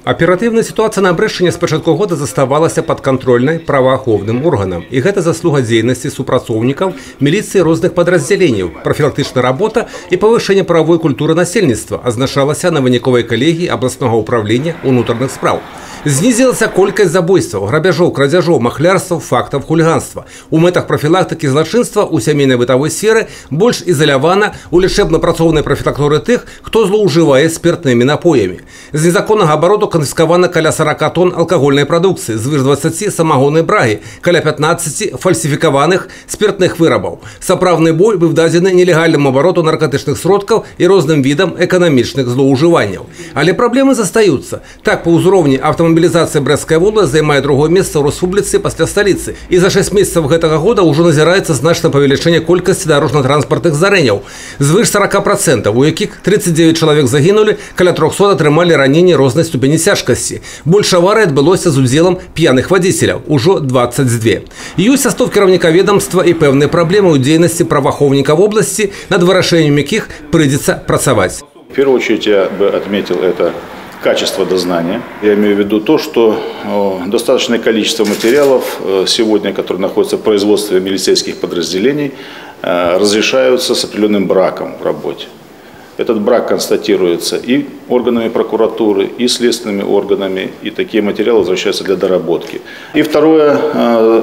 Аперативная ситуация на Брэшчыне с пачатку года заставалася подконтрольной правоохранным органам. И это заслуга деятельности супрацоўнікаў милиции разных подразделений, профилактичная работа и повышение правовой культуры насельніцтва азначалася на выніковай коллегии областного управления внутренних справ. Знизилася колькасць забойстваў, грабяжоў, крадзяжоў, махлярстваў, фактаў хулиганства. У мэтах профилактики злачынства у сямейнай бытавой сферы больш изолявана у лечебно-працоўнай профилактуры тех, кто злоуживает спиртными напоями. З незаконного обороту конфисковано каля 40 тонн алкогольной продукции, звыш 20 самогонной браги, каля 15 фальсификованных спиртных вырабов. Сапраўдны бой быў дадзены нелегальному обороту наркотичных сродков и розным видам экономичных злоуживаний. Але проблемы застаются. Так, по узроўні автомобилизация Брэшчынская область занимает другое место в Республике после столицы. И за 6 месяцев этого года уже назирается значное павелічэнне колькасці дорожно-транспортных здарэнняў. Звыш 40%, у якіх 39 человек загинули, каля 300 атрымалі ранений розной ступени тяжкости. Больше аварий отбылося з удзелам пьяных водителей, уже 22. Ёсць состав кіраўніка ведомства и пэўныя проблемы у деятельности правоохранников области, над вырашэннем якіх придется працаваць. В первую очередь я бы отметил это качество дознания. Я имею в виду то, что достаточное количество материалов сегодня, которые находятся в производстве милицейских подразделений, разрешаются с определенным браком в работе. Этот брак констатируется и органами прокуратуры, и следственными органами, и такие материалы возвращаются для доработки. И второе,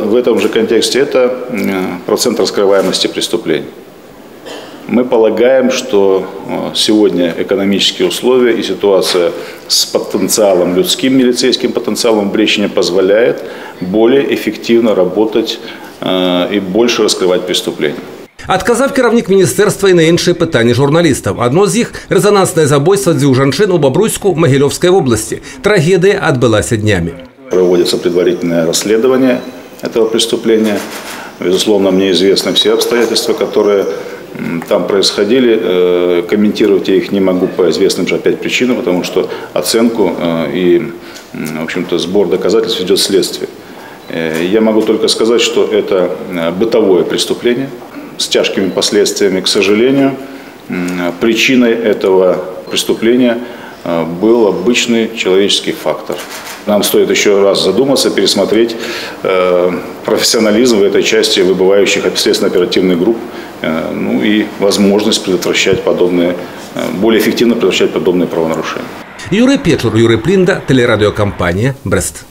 в этом же контексте, это процент раскрываемости преступлений. Мы полагаем, что сегодня экономические условия и ситуация с потенциалом, людским милицейским потенциалом в Брэшчыне позволяет более эффективно работать и больше раскрывать преступления. Адказав кіраўнік міністэрства і на іншыя пытанні журналістаў. Одно з іх – резонансное забойство 2 жанчын у Бобруйску Могилевской области. Трагедия отбылася днями. Проводится предварительное расследование этого преступления. Безусловно, мне известны все обстоятельства, которые там происходили. Комментировать я их не могу по известным же опять причинам, потому что оценку и, в общем-то, сбор доказательств ведет следствие. Я могу только сказать, что это бытовое преступление с тяжкими последствиями. К сожалению, причиной этого преступления был обычный человеческий фактор. Нам стоит еще раз задуматься, пересмотреть профессионализм в этой части выбывающих следственно-оперативных групп, ну и возможность предотвращать подобные, более эффективно предотвращать подобные правонарушения. Юрий Печур, Юрий Плинда, телерадиокомпания «Брест».